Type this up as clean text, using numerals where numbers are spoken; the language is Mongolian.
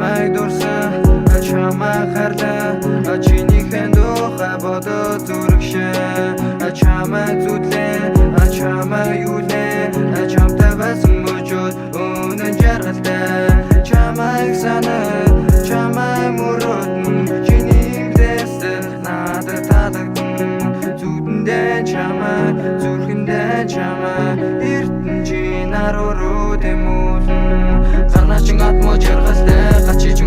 чамайг дурсан чамайг харлаа чинийхэн духай бодоод зүрхшээ чамайг зүтлээ чамайг юулээ чамтай байсан мөчөд үнэн жаргалтай чамайг санаа чамайг мөрөд чиний дэсэл надад татагдсан зүдэндээ чамайг зүрхэндээ чамайг эрдэн чи наруу дэмүүл гарнаачин атмо жаргалтай гачиж